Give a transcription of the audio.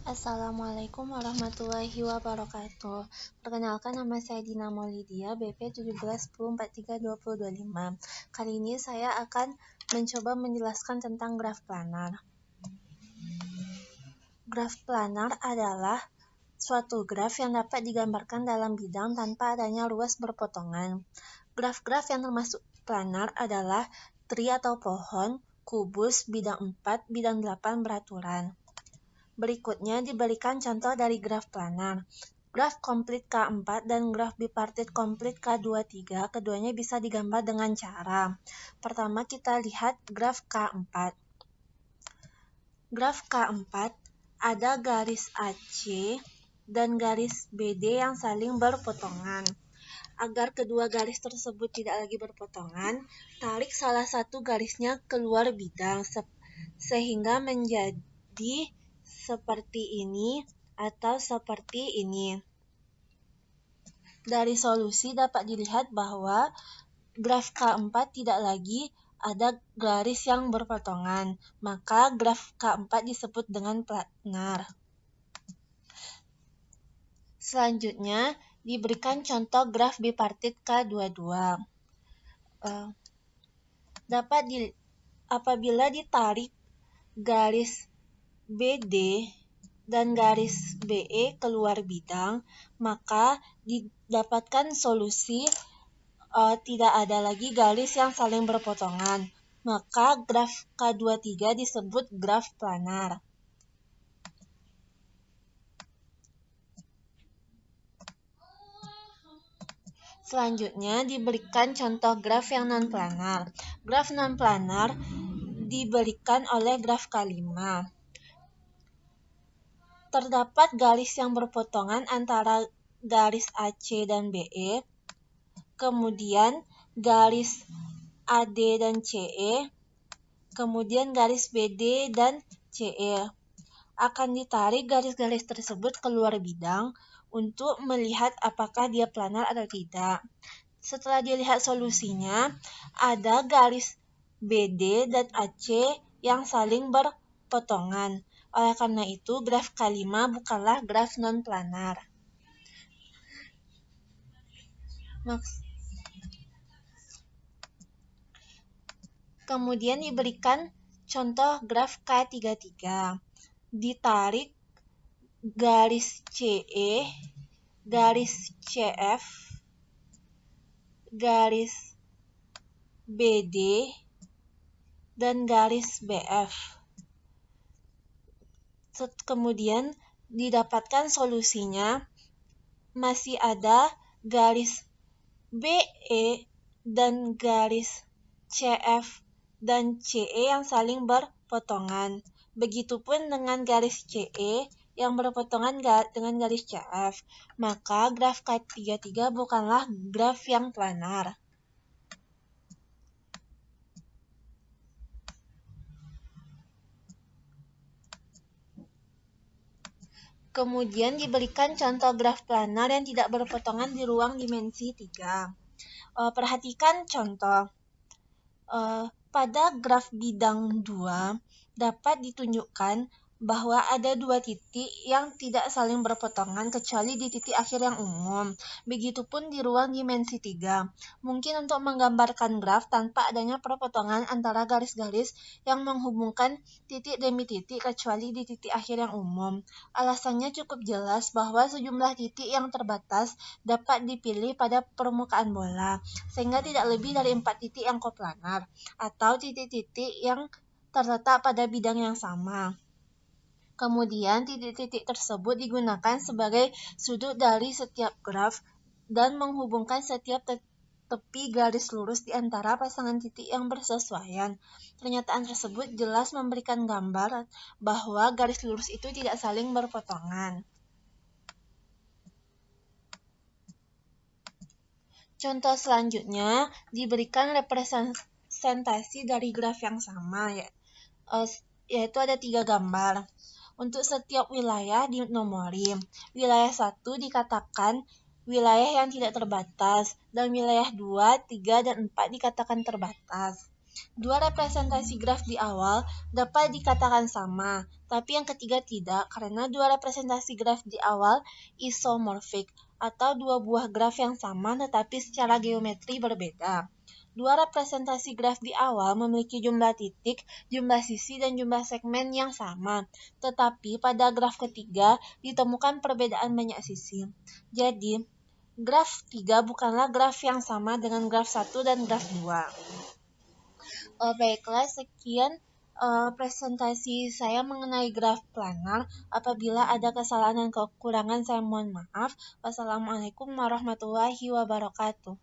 Assalamualaikum warahmatullahi wabarakatuh. Perkenalkan, nama saya Dina Maulidia, BP 1710432025. Kali ini saya akan mencoba menjelaskan tentang graf planar. Graf planar adalah suatu graf yang dapat digambarkan dalam bidang tanpa adanya ruas berpotongan. Graf-graf yang termasuk planar adalah tri atau pohon, kubus, bidang 4, bidang 8 beraturan. Berikutnya diberikan contoh dari graf planar. Graf komplit K4 dan graf bipartit komplit K23, keduanya bisa digambar dengan cara. Pertama kita lihat graf K4. Graf K4 ada garis AC dan garis BD yang saling berpotongan. Agar kedua garis tersebut tidak lagi berpotongan, tarik salah satu garisnya keluar bidang sehingga menjadi seperti ini atau seperti ini. Dari solusi dapat dilihat bahwa graf K4 tidak lagi ada garis yang berpotongan, maka graf K4 disebut dengan planar. Selanjutnya diberikan contoh graf bipartit K22. Apabila ditarik garis BD dan garis BE keluar bidang, maka didapatkan solusi tidak ada lagi garis yang saling berpotongan. Maka graf K23 disebut graf planar. Selanjutnya diberikan contoh graf yang non-planar. Graf non-planar diberikan oleh graf K5. Terdapat garis yang berpotongan antara garis AC dan BE, kemudian garis AD dan CE, kemudian garis BD dan CE. Akan ditarik garis-garis tersebut keluar bidang untuk melihat apakah dia planar atau tidak. Setelah dilihat solusinya, ada garis BD dan AC yang saling berpotongan. Oleh karena itu, graf K5 bukanlah graf non-planar. Kemudian diberikan contoh graf K33. Ditarik garis CE, garis CF, garis BD, dan garis BF. Kemudian didapatkan solusinya masih ada garis BE dan garis CF dan CE yang saling berpotongan. Begitupun dengan garis CE yang berpotongan dengan garis CF. Maka graf K33 bukanlah graf yang planar. Kemudian diberikan contoh graf planar yang tidak berpotongan di ruang dimensi 3. Perhatikan contoh. Pada graf bidang 2 dapat ditunjukkan bahwa ada dua titik yang tidak saling berpotongan kecuali di titik akhir yang umum. Begitupun di ruang dimensi 3. Mungkin untuk menggambarkan graf tanpa adanya perpotongan antara garis-garis yang menghubungkan titik demi titik kecuali di titik akhir yang umum. Alasannya cukup jelas bahwa sejumlah titik yang terbatas dapat dipilih pada permukaan bola, sehingga tidak lebih dari 4 titik yang koplanar, atau titik-titik yang terletak pada bidang yang sama. Kemudian titik-titik tersebut digunakan sebagai sudut dari setiap graf dan menghubungkan setiap tepi garis lurus di antara pasangan titik yang bersesuaian. Pernyataan tersebut jelas memberikan gambar bahwa garis lurus itu tidak saling berpotongan. Contoh selanjutnya diberikan representasi dari graf yang sama, yaitu ada 3 gambar. Untuk setiap wilayah dinomori. Wilayah 1 dikatakan wilayah yang tidak terbatas, dan wilayah 2, 3, dan 4 dikatakan terbatas. Dua representasi graf di awal dapat dikatakan sama, tapi yang ketiga tidak, karena dua representasi graf di awal isomorfik, atau dua buah graf yang sama tetapi secara geometri berbeda. Dua representasi graf di awal memiliki jumlah titik, jumlah sisi, dan jumlah segmen yang sama, tetapi pada graf ketiga ditemukan perbedaan banyak sisi. Jadi, graf 3 bukanlah graf yang sama dengan graf 1 dan graf 2. Baiklah, sekian presentasi saya mengenai graf planar. Apabila ada kesalahan dan kekurangan, saya mohon maaf. Wassalamualaikum warahmatullahi wabarakatuh.